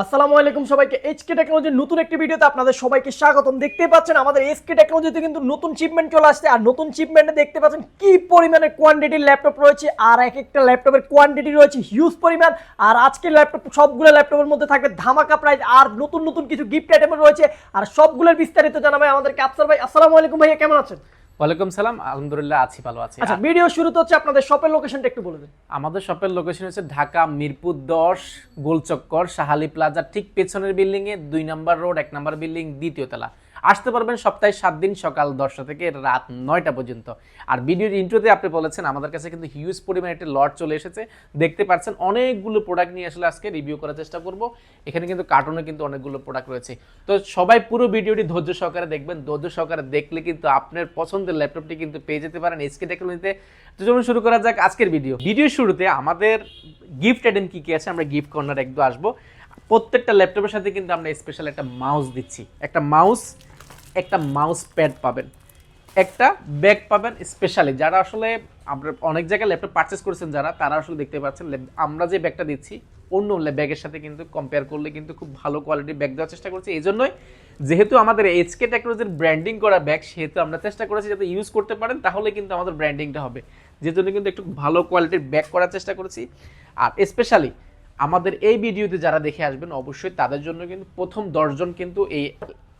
আসসালামু আলাইকুম সবাইকে এইচকে টেকনোলজির নতুন একটি ভিডিওতে আপনাদের সবাইকে স্বাগতম। দেখতেই পাচ্ছেন আমাদের এইচকে টেকনোলজিতে কিন্তু নতুন শিপমেন্ট চলে আসছে, আর নতুন শিপমেন্টে দেখতে পাচ্ছেন কি পরিমাণে কোয়ান্টিটির ল্যাপটপ রয়েছে, আর এক একটা ল্যাপটপের কোয়ান্টিটি রয়েছে হিউজ পরিমাণ। আর আজকের ল্যাপটপ সবগুলো ল্যাপটপের মধ্যে থাকবে ধামাকা প্রাইস, আর নতুন নতুন কিছু গিফট আইটেম রয়েছে, আর সবগুলোর বিস্তারিত জানাবে আমাদেরকে আফসার ভাই। আসসালামু আলাইকুম ভাইয়া, কেমন আছেন? ওয়ালাইকুম সালাম, আলহামদুলিল্লাহ আছি, ভালো আছি। আচ্ছা, ভিডিও শুরুতে হচ্ছে আপনাদের শপের লোকেশনটা একটু বলে দিন। আমাদের শপের লোকেশন হচ্ছে ঢাকা মিরপুর 10 গোলচক্কর শাহালি প্লাজার ঠিক পেছনের বিল্ডিং এ 2 নম্বর রোড 1 নম্বর বিল্ডিং দ্বিতীয় তলা। আসতে পারবেন সপ্তাহে 7 দিন সকাল 10টা থেকে রাত 9টা পর্যন্ত। আর ভিডিওর ইন্ট্রোতে আপনি বলেছেন আমাদের কাছে কিন্তু হিউজ পরিমাণে একটা লট চলে এসেছে, দেখতে পাচ্ছেন অনেকগুলো প্রোডাক্ট নিয়ে আসলে আজকে রিভিউ করার চেষ্টা করব। এখানে কিন্তু কার্টুনে কিন্তু অনেকগুলো প্রোডাক্ট রয়েছে, তো সবাই পুরো ভিডিওটি ধৈর্য সহকারে দেখবেন। ধৈর্য সহকারে দেখলে কিন্তু আপনার পছন্দের ল্যাপটপটি কিন্তু পেয়ে যেতে পারেন এইচকে টেকনোলজিতে। তো চলুন শুরু করা যাক আজকের ভিডিও। ভিডিও শুরুতে আমাদের গিফট আইটেম কি কি আছে আমরা গিফট কর্নার একদম আসবো। প্রত্যেকটা ল্যাপটপের সাথে কিন্তু আমরা স্পেশাল একটা মাউস দিচ্ছি, একটা মাউস প্যাড পাবেন, একটা ব্যাগ পাবেন। স্পেশালি যারা আসলে আমরা অনেক জায়গায় ল্যাপটপ পারচেস করেছেন তারা আসলে দেখতে পাচ্ছেন আমরা যে ব্যাগটা দিচ্ছি অন্য ব্যাগের সাথে কিন্তু কম্পেয়ার করলে কিন্তু খুব ভালো কোয়ালিটির ব্যাগ দেওয়ার চেষ্টা করছি। এই জন্যই যেহেতু আমাদের এইচকে টেকনোলজির ব্র্যান্ডিং করা ব্যাগ, সেহেতু আমরা চেষ্টা করেছি যাতে ইউজ করতে পারেন, তাহলে কিন্তু আমাদের ব্র্যান্ডিংটা হবে। যে জন্য কিন্তু একটু ভালো কোয়ালিটির ব্যাগ করার চেষ্টা করেছি। আর স্পেশালি আমাদের এই ভিডিওতে যারা দেখে আসবেন অবশ্যই তাদের জন্য কিন্তু প্রথম 10 জন কিন্তু এই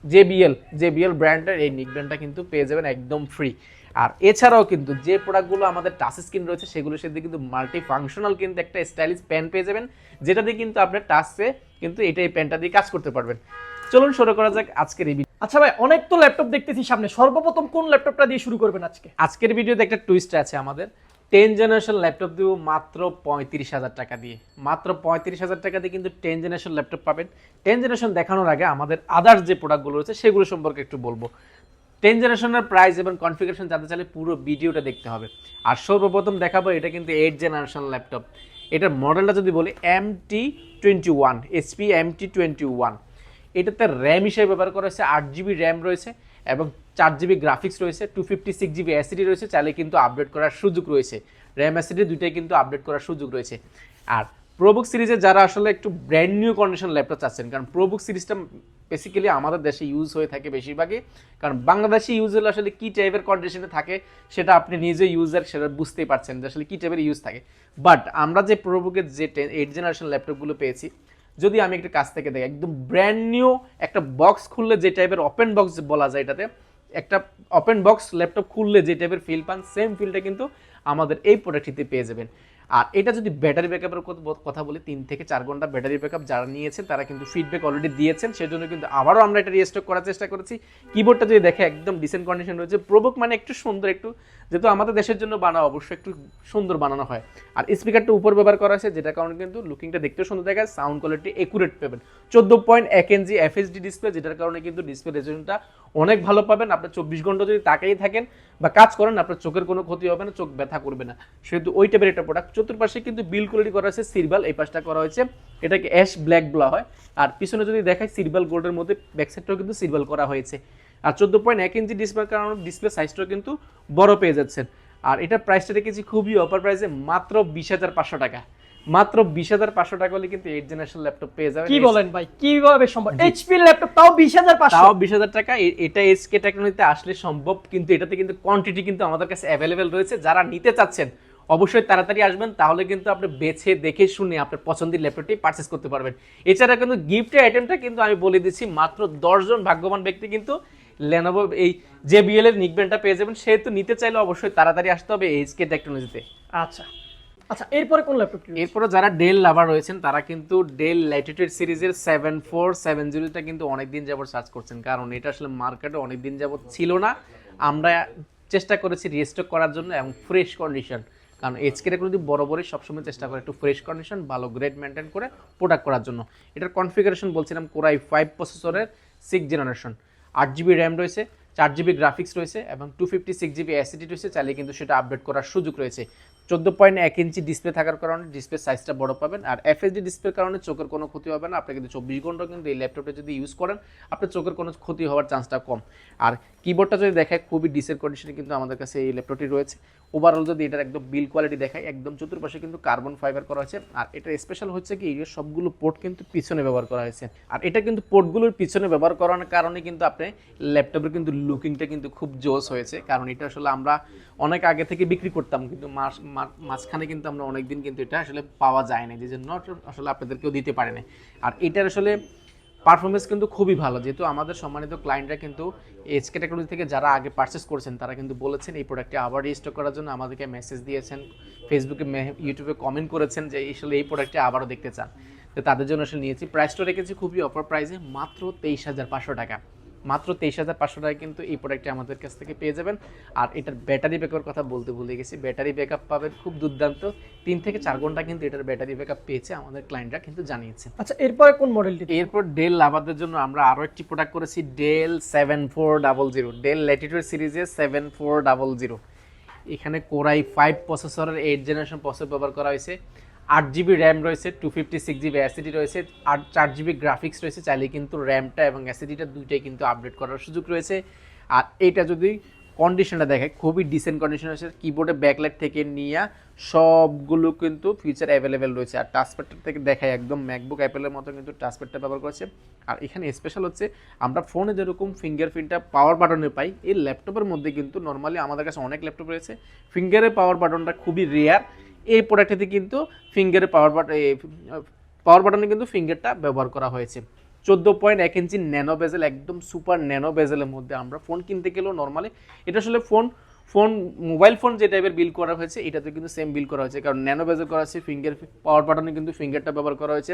জেবিএল ব্র্যান্ডের এই নিকব্যান্ডটা কিন্তু পেয়ে যাবেন একদম ফ্রি। আর এছাড়াও কিন্তু যে প্রোডাক্টগুলো আমাদের টাচ স্ক্রিন রয়েছে সেগুলোর সাথে কিন্তু মাল্টি ফাংশনাল কিন্তু একটা স্টাইলিশ পেন পেয়ে যাবেন, যেটা দিয়ে কিন্তু আপনার টাচে কিন্তু এই পেনটা দিয়ে কাজ করতে পারবেন। চলুন শুরু করা যাক আজকের এই ভিডিও। আচ্ছা ভাই, অনেক তো ল্যাপটপ দেখতেছি সামনে, সর্বপ্রথম কোন ল্যাপটপটা দিয়ে শুরু করবেন আজকে? আজকের ভিডিওতে একটা টুইস্ট আছে, আমাদের 10 জেনারেশন ল্যাপটপ দিব মাত্র 35,000 টাকা দিয়ে। মাত্র 35,000 টাকা দিয়ে কিন্তু 10 জেনারেশন ল্যাপটপ পাবেন। 10 জেনারেশন দেখানোর আগে আমাদের আদার্স যে প্রোডাক্টগুলো রয়েছে সেগুলো সম্পর্কে একটু বলবো। 10 জেনারেশনের প্রাইস এবং কনফিগারেশন জানতে চাইলে পুরো ভিডিওটা দেখতে হবে। আর সর্বপ্রথম দেখাবো এটা কিন্তু 8 জেনারেশন ল্যাপটপ। এটার মডেলটা যদি বলি MT21 HP MT21। এটাতে র্যাম হিসেবে ব্যবহার করা হয়েছে 8GB র্যাম রয়েছে এবং 4GB গ্রাফিক্স রয়েছে, 256GB এসএসডি রয়েছে, চাইলে কিন্তু আপডেট করার সুযোগ রয়েছে। র্যাম এসএসডি দুইটাই কিন্তু আপডেট করার সুযোগ রয়েছে। আর প্রোবুক সিরিজে যারা আসলে একটু ব্র্যান্ড নিউ কন্ডিশন ল্যাপটপ চাচ্ছেন, কারণ প্রোবুক সিরিজটা বেসিক্যালি আমাদের দেশে ইউজ হয়ে থাকে বেশিরভাগই, কারণ বাংলাদেশে ইউজ হলে আসলে কী টাইপের কন্ডিশনে থাকে সেটা আপনি নিজে ইউজার সেটা বুঝতেই পারছেন যে আসলে কী টাইপের ইউজ থাকে। বাট আমরা যে প্রোবুকের যে 8 জেনারেশন ল্যাপটপগুলো পেয়েছি, যদি আমি একটা কাছ থেকে দেখি একদম ব্র্যান্ড নিউ একটা বক্স খুললে যে টাইপের ওপেন বক্স বলা যায়, এটাতে একটা ওপেন বক্স ল্যাপটপ খুললে যে টাইপের ফিল পান, সেম ফিলটা কিন্তু আমাদের এই প্রোডাক্টটিতে পেয়ে যাবেন। আর এটা যদি ব্যাটারি ব্যাকআপের কথা বলি, 3 থেকে 4 ঘন্টা ব্যাটারি ব্যাকআপ যারা নিয়েছেন তারা কিন্তু ফিডব্যাক অলরেডি দিয়েছেন, সেজন্য কিন্তু আবারও আমরা এটা রিস্টক করার চেষ্টা করেছি। কিবোর্ডটা যদি দেখে একদম ডিসেন্ট কন্ডিশন রয়েছে। প্রোবুক মানে একটু সুন্দর, একটু যেহেতু আমাদের দেশের জন্য বানানো অবশ্যই একটু সুন্দর বানানো হয়। আর স্পিকারটা উপর ব্যবহার করা হয়েছে, যেটার কারণে কিন্তু লুকিংটা দেখতেও সুন্দর দেখায়, সাউন্ড কোয়ালিটি একুরেট পাবেন। 14.1 ইঞ্চি এফএসডি ডিসপ্লে, যেটার কারণে কিন্তু ডিসপ্লে রেজলিউশনটা অনেক ভালো পাবেন। আপনার 24 ঘন্টা যদি তাকিয়ে থাকেন বা কাজ করেন আপনার চোখের কোনো ক্ষতি হবে না, চোখ ব্যথা করবে না, সেহেতু ওই টাইপের একটা প্রোডাক্ট। চতুর্পাশে কিন্তু বিল কোয়ালিটি করা হয়েছে সিলভার, এই পাশটা করা হয়েছে এটাকে অ্যাশ ব্ল্যাক বলা হয়। আর পিছনে যদি দেখায় সিলভার গোল্ডের মধ্যে ব্যাকসাইডটাও কিন্তু সিলভার করা হয়েছে। আর 14.1 ইঞ্চি ডিসপ্লের কারণে ডিসপ্লে সাইজটাও কিন্তু বড় পেয়ে যাচ্ছেন। আর এটার প্রাইসটা রেখেছি খুবই অফার প্রাইসে, মাত্র 20,500 টাকা। মাত্র 20,500 টাকা হলে কিন্তু 8 জেনারেশন ল্যাপটপ পেয়ে যাবেন। কি বলেন ভাই, কিভাবে সম্ভব? এইচপি ল্যাপটপ তাও 20,500? তাও 20,000 টাকা। এটা এসকে টেকনোলজিতে আসলে সম্ভব, কিন্তু এটাতে কিন্তু কোয়ান্টিটি কিন্তু আমাদের কাছে অ্যাভেলেবেল রয়েছে। যারা নিতে চাচ্ছেন অবশ্যই তাড়াতাড়ি আসবেন, তাহলে কিন্তু আপনি বেছে দেখে শুনে আপনার পছন্দের ল্যাপটপটি পারচেস করতে পারবেন। এছাড়া কিন্তু গিফটের আইটেমটা কিন্তু আমি বলে দিচ্ছি, মাত্র 10 জন ভাগ্যবান ব্যক্তি কিন্তু লেনোভো এই জেবিএল এর নিকব্যান্ডটা পেয়ে যাবেন। সেহেতু নিতে চাইলে অবশ্যই তাড়াতাড়ি আসতে হবে এইচকে টেকনোলজিতে। আচ্ছা আচ্ছা, এরপরে কোন ল্যাপটপটি? এরপরে যারা ডেল লাভার রয়েছেন তারা কিন্তু ডেল ল্যাটিটিউড সিরিজের 7470টা কিন্তু অনেকদিন যাবত সার্চ করছেন, কারণ এটা আসলে মার্কেটে অনেকদিন যাবত ছিল না। আমরা চেষ্টা করেছি রিস্টক করার জন্য এবং ফ্রেশ কন্ডিশন, কারণ এইচকে টেকনোলজি বরাবরই সবসময় চেষ্টা করে একটু ফ্রেশ কন্ডিশন ভালো গ্রেড মেনটেন করে প্রোডাক্ট করার জন্য। এটার কনফিগারেশন বলছিলাম কোরাই 5 প্রসেসরের 6 জেনারেশন, 8GB র্যাম রয়েছে, 4GB গ্রাফিক্স রয়েছে এবং 256GB এসএসডি রয়েছে, চাইলে কিন্তু সেটা আপডেট করার সুযোগ রয়েছে। 14.1 ইঞ্চি ডিসপ্লে থাকার কারণে ডিসপ্লে সাইজটা বড় পাবেন। আর এফএসডি ডিসপ্লের কারণে চোখের কোনো ক্ষতি হবে না। আপনি কিন্তু 24 ঘন্টা কিন্তু এই ল্যাপটপটা যদি ইউজ করেন আপনার চোখের কোনো ক্ষতি হওয়ার চান্সটা কম। আর কিবোর্ডটা যদি দেখায় খুবই ডিসেন্ট কন্ডিশনে কিন্তু আমাদের কাছে এই ল্যাপটপটি রয়েছে। ওভারঅল যদি এটার একদম বিল কোয়ালিটি দেখায়, একদম চতুর্পাশে কিন্তু কার্বন ফাইবার করা হয়েছে। আর এটার স্পেশাল হচ্ছে কি, এর সবগুলো পোর্ট কিন্তু পিছনে ব্যবহার করা হয়েছে। আর এটা কিন্তু পোর্টগুলোর পিছনে ব্যবহার করার কারণে কিন্তু আপনি ল্যাপটপের কিন্তু লুকিংটা কিন্তু খুব জোস হয়েছে, কারণ এটা আসলে আমরা অনেক আগে থেকে বিক্রি করতাম, কিন্তু মাঝখানে কিন্তু আমরা অনেকদিন কিন্তু এটা আসলে পাওয়া যায় না, যে জন্য আসলে আপনাদেরকেও দিতে পারে না। আর এটার আসলে পারফরমেন্স কিন্তু খুবই ভালো, যেহেতু আমাদের সম্মানিত ক্লায়েন্টরা কিন্তু এসকে টেকনোলজি থেকে যারা আগে পারচেস করেছেন তারা কিন্তু বলেছেন এই প্রোডাক্টটি আবার রিস্টক করার জন্য, আমাদেরকে মেসেজ দিয়েছেন, ফেসবুকে ইউটিউবে কমেন্ট করেছেন যে আসলে এই প্রোডাক্টটি আবারও দেখতে চান। তো তাদের জন্য আসলে নিয়েছি। প্রাইসটা রেখেছি খুবই অফার প্রাইসে, মাত্র 23,500 টাকা। মাত্র 23,500 টাকা কিন্তু এই প্রোডাক্টটি আমাদের কাছ থেকে পেয়ে যাবেন। আর এটার ব্যাটারি ব্যাকআপের কথা বলতে ভুলে গেছি, ব্যাটারি ব্যাকআপ পাবেন খুব দুর্দান্ত, 3 থেকে 4 ঘন্টা কিন্তু এটার ব্যাটারি ব্যাকআপ পেয়েছে আমাদের ক্লায়েন্টরা কিন্তু জানিয়েছে। আচ্ছা, এরপরে কোন মডেলটি? এরপর ডেল লাভারদের জন্য আমরা আরও একটি প্রোডাক্ট করেছি, ডেল 7400, ডেল ল্যাটিটিউড সিরিজের 7400। এখানে কোরাই 5 প্রসেসরের 8 জেনারেশন প্রসেসর ব্যবহার করা হয়েছে, 8GB র্যাম রয়েছে, 256GB এসএসডি রয়েছে, আর 4GB গ্রাফিক্স রয়েছে। চাইলে কিন্তু র্যামটা এবং এসএসডিটা দুইটাই কিন্তু আপডেট করার সুযোগ রয়েছে। আর এটা যদি কন্ডিশনটা দেখে, খুবই ডিসেন্ট কন্ডিশন রয়েছে, কিবোর্ডে ব্যাকলাইট থেকে নিয়ে সবগুলো কিন্তু ফিচার অ্যাভেলেবেল রয়েছে। আর টাচপ্যাডটা থেকে দেখায় একদম ম্যাকবুক অ্যাপেলের মতো কিন্তু টাচপ্যাডটা ব্যবহার করেছে। আর এখানে স্পেশাল হচ্ছে, আমরা ফোনে যেরকম ফিঙ্গারপ্রিন্টটা পাওয়ার বাটনে পাই, এই ল্যাপটপের মধ্যে কিন্তু নর্মালি আমাদের কাছে অনেক ল্যাপটপ রয়েছে ফিঙ্গারের পাওয়ার বাটনটা খুবই রেয়ার, এই প্রোডাক্টটিতে কিন্তু ফিঙ্গারের পাওয়ার বাটনে কিন্তু ফিঙ্গারটা ব্যবহার করা হয়েছে। 14.1 ইঞ্চি ন্যানো বেজেল, একদম সুপার ন্যানো বেজেলের মধ্যে আমরা ফোন কিনতে গেলেও নর্মালি এটা আসলে মোবাইল ফোন যে টাইপের বিল করা হয়েছে এটাতে কিন্তু সেম বিল করা হয়েছে, কারণ ন্যানো বেজেল করা হয়েছে, ফিঙ্গার পাওয়ার বাটনে কিন্তু ফিঙ্গারটা ব্যবহার করা হয়েছে,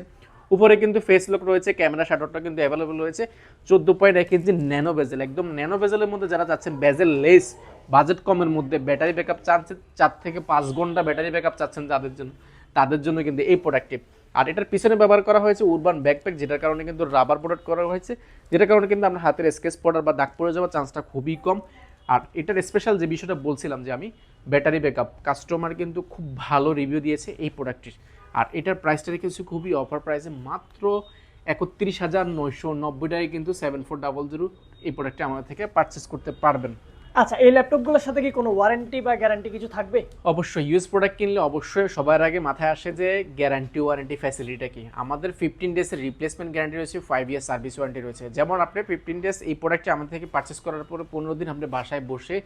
উপরে কিন্তু ফেস লক রয়েছে, ক্যামেরা শাটারটা কিন্তু অ্যাভেলেবল রয়েছে। 14.1 ইঞ্চি ন্যানো বেজেল, একদম ন্যানো বেজেলের মধ্যে যারা চাচ্ছেন বেজেল লেস, বাজেট কমের মধ্যে ব্যাটারি ব্যাকআপ চাচ্ছেন 4 থেকে 5 ঘন্টা ব্যাটারি ব্যাকআপ চাচ্ছেন তাদের জন্য কিন্তু এই প্রোডাক্টটি। আর এটার পিছনে ব্যবহার করা হয়েছে উরবান ব্যাকপ্যাক, যেটার কারণে কিন্তু রাবার প্রোডাক্ট করা হয়েছে, যেটার কারণে কিন্তু আপনার হাতের স্কেচ পড়ার বা দাগ পড়ে যাওয়ার চান্সটা খুবই কম। আর এটার স্পেশাল যে বিষয়টা বলছিলাম যে আমি, ব্যাটারি ব্যাকআপ, কাস্টমার কিন্তু খুব ভালো রিভিউ দিয়েছে এই প্রোডাক্টটির। আর এটার প্রাইসটা রেখেছি খুবই অফার প্রাইসে, মাত্র 31,990 টাকায় কিন্তু 7400 এই প্রোডাক্টটি আমাদের থেকে পারচেস করতে পারবেন। আচ্ছা, এই ল্যাপটপগুলোর সাথে কি কোনো ওয়ারেন্টি বা গ্যারান্টি কিছু থাকবে? অবশ্যই ইউজ প্রোডাক্ট কিনলে অবশ্যই সবার আগে মাথায় আসে যে গ্যারান্টি ওয়ারেন্টি ফ্যাসিলিটিটা কি। আমাদের 15 ডেজের রিপ্লেসমেন্ট গ্যারান্টি রয়েছে, 5 ইয়ার সার্ভিস ওয়ারেন্টি রয়েছে। যেমন আপনি 15 ডেজ এই প্রোডাক্টটি আমাদের থেকে পারচেস করার পরে 15 দিন আপনি বাসায় বসে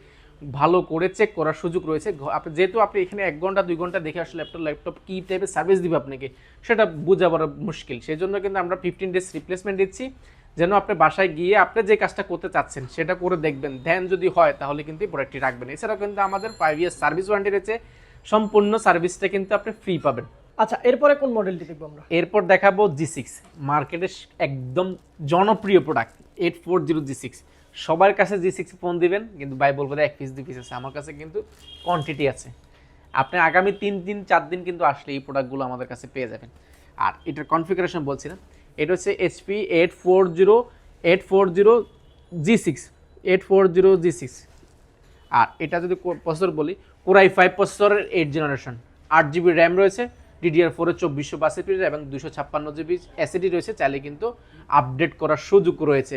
ভালো করে চেক করার সুযোগ রয়েছে। যেহেতু আপনি এখানে 1 ঘন্টা 2 ঘন্টা দেখে আসলে ল্যাপটপ কী টাইপের সার্ভিস দিবে আপনাকে সেটা বোঝাবার মুশকিল, সেই জন্য কিন্তু আমরা 15 ডেজ রিপ্লেসমেন্ট দিচ্ছি, যেন আপনি বাসায় গিয়ে আপনি যে কাজটা করতে চাচ্ছেন সেটা করে দেখবেন, দেন যদি হয় তাহলে কিন্তু এই প্রোডাক্টটি রাখবেন। এছাড়াও কিন্তু আমাদের 5 ইয়ার সার্ভিস ওয়ারেন্টি রয়েছে, সম্পূর্ণ সার্ভিসটা কিন্তু আপনি ফ্রি পাবেন। আচ্ছা, এরপরে কোন মডেলটি দেখবো আমরা? এরপর দেখাবো G6, মার্কেটের একদম জনপ্রিয় প্রোডাক্ট 840 G6। সবার কাছে G6 ফোন দিবেন কিন্তু ভাই বলবো 1 পিস 2 পিস আছে, আমার কাছে কিন্তু কোয়ান্টিটি আছে। আপনি আগামী 3 দিন 4 দিন কিন্তু আসলে এই প্রোডাক্টগুলো আমাদের কাছে পেয়ে যাবেন। আর এটার কনফিগারেশন বলছি না, এটা হচ্ছে HP 840 G6, 840 G6। আর এটা যদি প্রসেসর বলি, কোরাই 5 প্রসেসরের 8 জেনারেশন, 8GB র্যাম রয়েছে, DDR4 এর 2462 এবং 256GB এসএসডি রয়েছে, চাইলে কিন্তু আপডেট করার সুযোগ রয়েছে।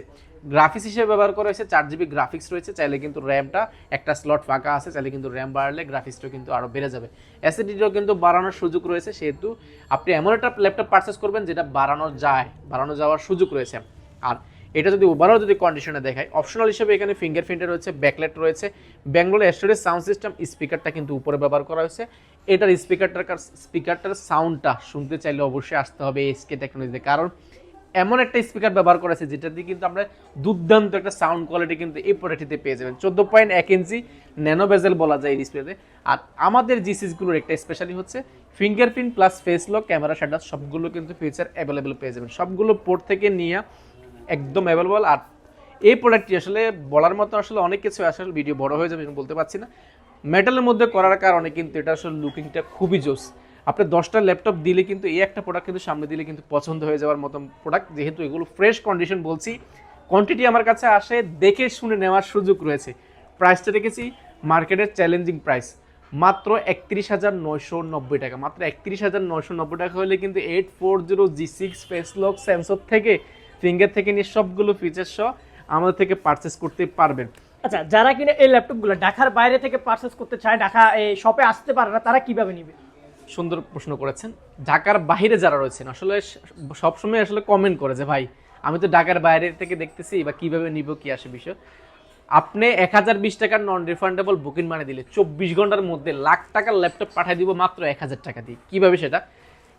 গ্রাফিক্স হিসেবে ব্যবহার করা হয়েছে 4GB গ্রাফিক্স রয়েছে, চাইলে কিন্তু র্যামটা একটা স্লট ফাঁকা আছে, চাইলে কিন্তু র্যাম বাড়ালে গ্রাফিক্সটাও কিন্তু আরও বেড়ে যাবে, এসএসডিটাও কিন্তু বাড়ানোর সুযোগ রয়েছে। সেহেতু আপনি এমন একটা ল্যাপটপ পারচেস করবেন যেটা বাড়ানো যাওয়ার সুযোগ রয়েছে। আর এটা যদি ওভারঅল যদি কন্ডিশনে দেখায়, অপশনাল হিসেবে এখানে ফিঙ্গারপ্রিন্ট রয়েছে, ব্যাকলাইট রয়েছে, ব্যাঙ্গলোর স্টোরেজ সাউন্ড সিস্টেম, স্পিকারটা কিন্তু উপরে ব্যবহার করা হয়েছে। এটার স্পিকারটার সাউন্ডটা শুনতে চাইলে অবশ্যই আসতে হবে এসকে টেকনোলজিতে, কারণ এমন একটা স্পিকার ব্যবহার করেছে যেটা দিয়ে কিন্তু আমরা দুর্দান্ত একটা সাউন্ড কোয়ালিটি কিন্তু এই প্রোডাক্টটিতে পেয়ে যাবেন। 14.1 ইঞ্চি ন্যানো বেজেল বলা যায় এই ডিসপ্লেতে। আর আমাদের G6গুলোর একটা স্পেশালি হচ্ছে fingerprint plus face lock, camera shutter সবগুলো কিন্তু ফিচার অ্যাভেলেবেল পেয়ে যাবেন, সবগুলো পোর্ট থেকে নিয়ে একদম অ্যাভেলেবল। আর এই প্রোডাক্টটি আসলে বলার মতো আসলে অনেক কিছু, আসলে ভিডিও বড় হয়ে যাবে বলতে পারছি না। মেটালের মধ্যে করার কারণে কিন্তু এটা আসলে লুকিংটা খুবই জোস। আপনি 10টা ল্যাপটপ দিলে কিন্তু এই একটা প্রোডাক্ট কিন্তু সামনে দিলে কিন্তু পছন্দ হয়ে যাওয়ার মতো প্রোডাক্ট, যেহেতু এগুলো ফ্রেশ কন্ডিশন বলছি, কোয়ান্টিটি আমার কাছে আসে, দেখে শুনে নেওয়ার সুযোগ রয়েছে। প্রাইসটা রেখেছি মার্কেটের চ্যালেঞ্জিং প্রাইস, মাত্র 31,990 টাকা। মাত্র 31,990 টাকা হলে কিন্তু 840 G6 ফেস লক সেন্সর থেকে, ফিঙ্গার থেকে নিয়ে সবগুলো ফিচার সহ আমাদের থেকে পারচেস করতে পারবেন। আচ্ছা, যারা কিনা এই ল্যাপটপগুলো ঢাকার বাইরে থেকে পারচেজ করতে চায়, ঢাকা এই শপে আসতে পারে না, তারা কিভাবে নিবে? সুন্দর প্রশ্ন করেছেন। ঢাকার বাইরে যারা রয়েছেন আসলে সবসময় আসলে কমেন্ট করে যে ভাই আমি তো ঢাকার বাইরে থেকে দেখতেছি বা কিভাবে নিব কি আসে বিষয়। আপনি 1020 টাকার নন রিফান্ডেবল বুকিং মানে দিলে 24 ঘন্টার মধ্যে লাখ টাকার ল্যাপটপ পাঠিয়ে দিব মাত্র 1000 টাকা দিয়ে। কিভাবে সেটা?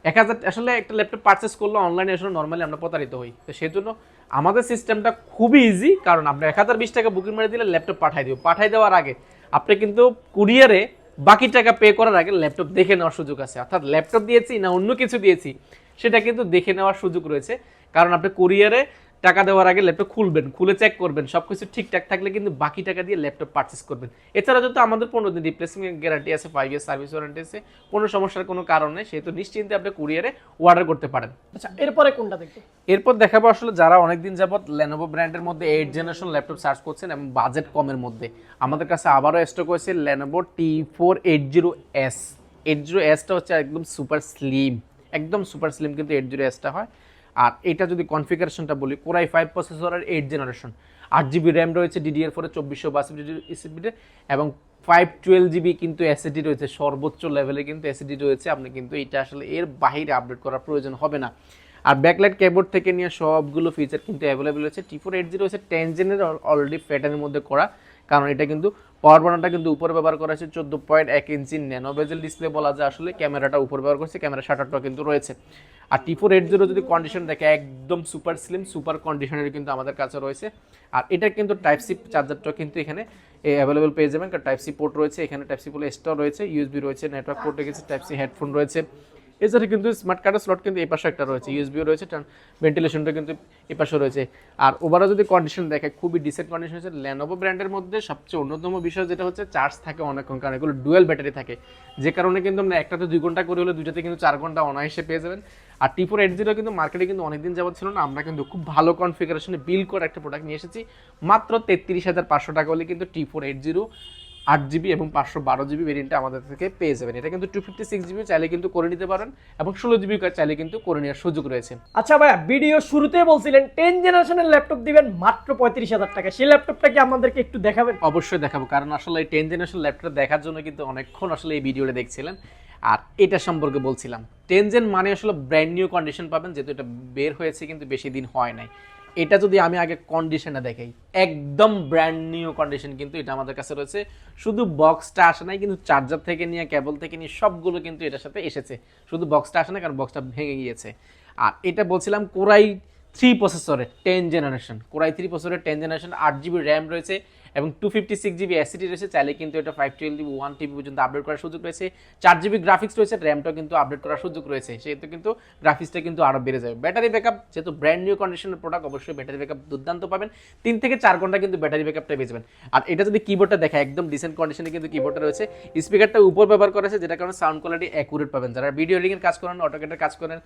1000 আসলে একটা ল্যাপটপ পারচেস করলে অনলাইনে আসলে নর্মালি আমরা প্রতারিত হই, তো সেই জন্য আমাদের সিস্টেমটা খুবই ইজি। কারণ আপনি 1020 টাকা বুকিং মানে দিলে ল্যাপটপ পাঠিয়ে দিব। পাঠিয়ে দেওয়ার আগে আপনি কিন্তু কুরিয়ারে বাকি টাকা পে করার আগে ল্যাপটপ দেখে নেওয়ার সুযোগ আছে। অর্থাৎ ল্যাপটপ দিয়েছি না অন্য কিছু দিয়েছি সেটা কিন্তু দেখে নেওয়ার সুযোগ রয়েছে। কারণ আপনি কুরিয়ারে টাকা দেওয়ার আগে ল্যাপটপ খুলবেন, খুলে চেক করবেন, সবকিছু ঠিকঠাক থাকলে কিন্তু বাকি টাকা দিয়ে ল্যাপটপ পারচেস করবেন। এছাড়া যদি আমাদের 15 দিন রিপ্লেসমেন্ট গ্যারান্টি আছে, 5 ইয়ার সার্ভিস ওয়ারেন্টি আছে, কোনো সমস্যার কোনো কারণ নেই, সেহেতু নিশ্চিন্তে আপনি কুরিয়ারে অর্ডার করতে পারেন। আচ্ছা, এরপরে কোনটা দেখবো? এরপর দেখাবো আসলে যারা অনেকদিন যাবত লেনোভো ব্র্যান্ডের মধ্যে 8 জেনারেশন ল্যাপটপ সার্চ করছেন এবং বাজেট কমের মধ্যে, আমাদের কাছে আবারও স্টক হয়েছে লেনোভো T480S। 80Sটা হচ্ছে একদম সুপার স্লিম, একদম সুপার স্লিম কিন্তু 80Sটা হয়। আর এটা যদি কনফিগারেশনটা বলি, কোরাই 5 প্রসেসরের 8 জেনারেশন, 8GB র্যাম রয়েছে, DDR4 2462 এসএসডি এবং 512GB কিন্তু এসএসডি রয়েছে, সর্বোচ্চ লেভেলে কিন্তু এসএসডি রয়েছে। আপনি কিন্তু এটা আসলে এর বাইরে আপডেট করার প্রয়োজন হবে না। আর ব্যাকলাইট কিবোর্ড থেকে নিয়ে সবগুলো ফিচার কিন্তু অ্যাভেলেবেল রয়েছে। T480 হচ্ছে 10 জেনের অলরেডি প্যাটার্নের মধ্যে করা, কারণ এটা কিন্তু পাওয়ার বাটনটা কিন্তু উপরে ব্যবহার করা হয়েছে 14.1 ইঞ্চি ন্যানো বেজেল ডিসপ্লে বলা যায়। আসলে ক্যামেরাটা উপরে ব্যবহার করছে, ক্যামেরা শাটারটাও কিন্তু রয়েছে। আর T480 যদি কন্ডিশন দেখে একদম সুপার স্লিম, সুপার কন্ডিশনের কিন্তু আমাদের কাছে রয়েছে। আর এটা কিন্তু টাইপ সি চার্জারটাও কিন্তু এখানে অ্যাভেলেবেল পেয়ে যাবেন, কারণ টাইপ সি পোর্ট রয়েছে এখানে, টাইপ সি পোর্ট এক্সট্রা রয়েছে, ইউএসবি রয়েছে, নেটওয়ার্ক পোর্ট রেখেছে, টাইপ সি হেডফোন রয়েছে। এছাড়া কিন্তু স্মার্ট কার্ডের স্লট কিন্তু এই পাশে একটা রয়েছে, ইউএসবিও রয়েছে, ভেন্টিলেশনটা কিন্তু এই পাশে রয়েছে। আর ওভারঅল যদি কন্ডিশন দেখে খুবই ডিসেন্ট কন্ডিশন হচ্ছে। লেনোভো ব্র্যান্ডের মধ্যে সবচেয়ে অন্যতম বিষয় যেটা হচ্ছে চার্জ থাকে অনেকক্ষণ, কারণ এগুলো ডুয়েল ব্যাটারি থাকে, যে কারণে কিন্তু আমরা একটাতে 2 ঘন্টা করে হলে দুইটাতে কিন্তু 4 ঘন্টা অনায়াসে পেয়ে যাবেন। আর T480 কিন্তু মার্কেটে কিন্তু অনেকদিন যাবত ছিল না, আমরা কিন্তু খুব ভালো কনফিগারেশনে বিল্ড করে একটা প্রোডাক্ট নিয়ে এসেছি। মাত্র 33,500 টাকা হলে কিন্তু T480 8GB এবং 512GB ভেরিয়েন্টে আমাদের থেকে পেয়ে যাবেন। এটা কিন্তু 256GB চাইলে কিন্তু করে নিতে পারেন এবং 16GB চাইলে কিন্তু করে নেওয়ার সুযোগ রয়েছে। আচ্ছা ভাইয়া, ভিডিও শুরুতেই বলছিলেন 10 জেনারেশনের ল্যাপটপ দিবেন মাত্র 35,000 টাকা, সেই ল্যাপটপটা কি আমাদেরকে একটু দেখাবেন? অবশ্যই দেখাবো, কারণ আসলে এই 10 জেনারেশন ল্যাপটপ দেখার জন্য কিন্তু অনেকক্ষণ আসলে এই ভিডিওটা দেখছিলেন। আর এটা সম্পর্কে বলছিলাম, 10 জেন মানে আসলে ব্র্যান্ড নিউ কন্ডিশন পাবেন, যেহেতু এটা বের হয়েছে কিন্তু বেশি দিন হয় নাই। এটা যদি আমি আগে কন্ডিশনটা দেখাই, একদম ব্র্যান্ড নিউ কন্ডিশন কিন্তু এটা আমাদের কাছে রয়েছে। শুধু বক্সটা আসে নাই, কিন্তু চার্জার থেকে নিয়ে কেবল থেকে নিয়ে সবগুলো কিন্তু এটার সাথে এসেছে। শুধু বক্সটা আসে না, কারণ বক্সটা ভেঙে গিয়েছে। আর এটা বলছিলাম কোরাই 3 প্রসেসরের 10 জেনারেশন, কোরাই 3 প্রসেসরের 10 জেনারেশন, 8GB র্যাম রয়েছে এবং 256GB এসএসডি রয়েছে। চাইলে কিন্তু এটা 512GB 1TB পর্যন্ত আপডেট করার সুযোগ রয়েছে। 4GB গ্রাফিক্স রয়েছে, র্যামটাও কিন্তু আপডেট করার সুযোগ রয়েছে, সেহেতু কিন্তু গ্রাফিক্সটা কিন্তু আরও বেড়ে যাবে। ব্যাটারি ব্যাকআপ যেহেতু ব্র্যান্ড নিউ কন্ডিশনের প্রোডাক্ট, অবশ্যই ব্যাটারি ব্যাকআপ দুর্দান্ত পাবেন, 3 থেকে 4 ঘন্টা কিন্তু ব্যাটারি ব্যাকআপটা পেয়ে যাবেন। আর এটা যদি কিবোর্ডটা দেখা, একদম ডিসেন্ট কন্ডিশনে কিন্তু কিবোর্ডটা রয়েছে, স্পিকারটা উপর ব্যবহার করা হয়েছে, যেটা কারণে সাউন্ড কোয়ালিটি অ্যাকুরেট পাবেন। যারা ভিডিও এডিটিংয়ের কাজ করেন, অটোক্যাডের কাজ করেন,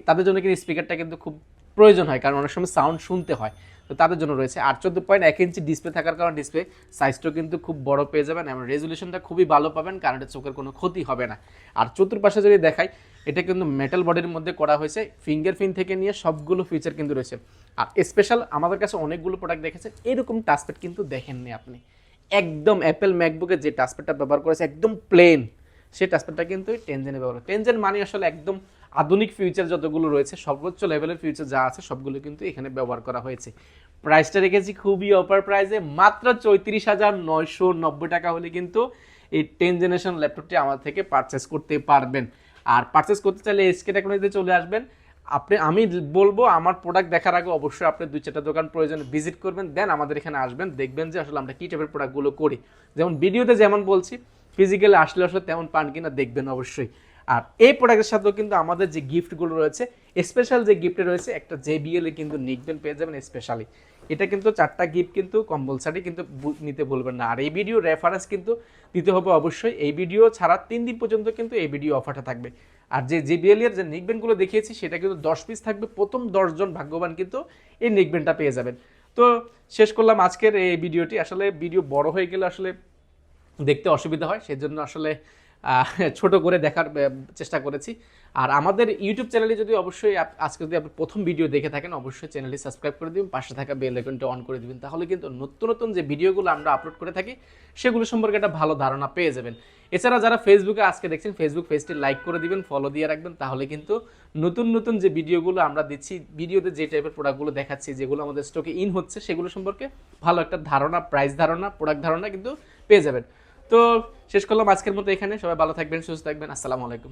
তাদের জন্য কিন্তু স্পিকারটা কিন্তু খুব প্রয়োজন হয়, কারণ অনেক সময় সাউন্ড শুনতে হয়, তো তাদের জন্য রয়েছে। আর 14.1 ইঞ্চি ডিসপ্লে থাকার কারণে ডিসপ্লে সাইজটাও কিন্তু খুব বড় পেয়ে যাবেন এবং রেজুলেশনটা খুবই ভালো পাবেন, কারণ এটা চোখের কোনো ক্ষতি হবে না। আর চতুর্পাশে যদি দেখাই, এটা কিন্তু মেটাল বডির মধ্যে করা হয়েছে, ফিঙ্গারপ্রিন্ট থেকে নিয়ে সবগুলো ফিচার কিন্তু রয়েছে। আর স্পেশাল আমাদের কাছে অনেকগুলো প্রোডাক্ট দেখেছেন, এরকম টাচপ্যাড কিন্তু দেখেননি আপনি। একদম অ্যাপেল ম্যাকবুকে যে টাচপ্যাডটা ব্যবহার করেছে একদম প্লেন, সেই টাচপ্যাডটা কিন্তু 10 জেনে ব্যবহার করে। 10 জেন মানে আসলে একদম আধুনিক ফিউচার যতগুলো রয়েছে, সর্বোচ্চ লেভেলের ফিউচার যা আছে সবগুলো কিন্তু এখানে ব্যবহার করা হয়েছে। প্রাইসটা রেখেছি খুবই অফার প্রাইসে, মাত্র 34,990 টাকা হলে কিন্তু এই 10 জেনারেশন ল্যাপটপটি আমার থেকে পারচেস করতে পারবেন। আর পারচেস করতে চাইলে এসকে টেকনোলজিতে চলে আসবেন। আমি বলবো আমার প্রোডাক্ট দেখার আগে অবশ্যই আপনি 2-4টা দোকান প্রয়োজনে ভিজিট করবেন, দেন আমাদের এখানে আসবেন, দেখবেন যে আসলে আমরা কী টাইপের প্রোডাক্টগুলো করি। যেমন ভিডিওতে যেমন বলছি, ফিজিক্যালি আসলে তেমন পান কিনা দেখবেন অবশ্যই। আর এই প্রোডাক্টের সাথেও কিন্তু আমাদের যে গিফটগুলো রয়েছে, স্পেশাল যে গিফটে রয়েছে, একটা JBL এ কিন্তু নিকবেন পেয়ে যাবেন স্পেশালি। এটা কিন্তু 4টা গিফট কিন্তু কম্পালসারি কিন্তু নিতে ভুলবেন না। আর এই ভিডিও রেফারেন্স কিন্তু দিতে হবে অবশ্যই। এই ভিডিও ছাড়া 3 দিন পর্যন্ত কিন্তু এই ভিডিও অফারটা থাকবে। আর যে JBL এর যে নিকবেনগুলো দেখিয়েছি, সেটা কিন্তু 10 পিস থাকবে, প্রথম 10 জন ভাগ্যবান কিন্তু এই নিকবেনটা পেয়ে যাবেন। তো শেষ করলাম আজকের এই ভিডিওটি। আসলে ভিডিও বড় হয়ে গেলে আসলে দেখতে অসুবিধা হয়, সেজন্য আসলে ছোট করে দেখার চেষ্টা করেছি। আর আমাদের ইউটিউব চ্যানেলে যদি অবশ্যই আজকে যদি আপনি প্রথম ভিডিও দেখে থাকেন অবশ্যই চ্যানেলটি সাবস্ক্রাইব করে দিবেন, পাশে থাকা বেল আইকনটা অন করে দিবেন, তাহলে কিন্তু নতুন নতুন যে ভিডিওগুলো আমরা আপলোড করে থাকি সেগুলো সম্পর্কে একটা ভালো ধারণা পেয়ে যাবেন। এছাড়া যারা ফেসবুকে আজকে দেখছেন ফেসবুক পেজটি লাইক করে দিবেন, ফলো দিয়ে রাখবেন, তাহলে কিন্তু নতুন নতুন যে ভিডিওগুলো আমরা দিচ্ছি, ভিডিওতে যে টাইপের প্রোডাক্টগুলো দেখাচ্ছি, যেগুলো আমাদের স্টকে ইন হচ্ছে, সেগুলো সম্পর্কে ভালো একটা ধারণা, প্রাইস ধারণা, প্রোডাক্ট ধারণা কিন্তু পেয়ে যাবেন। তো শেষ করলাম আজকের মতো এখানে। সবাই ভালো থাকবেন, সুস্থ থাকবেন। আসসালামু আলাইকুম।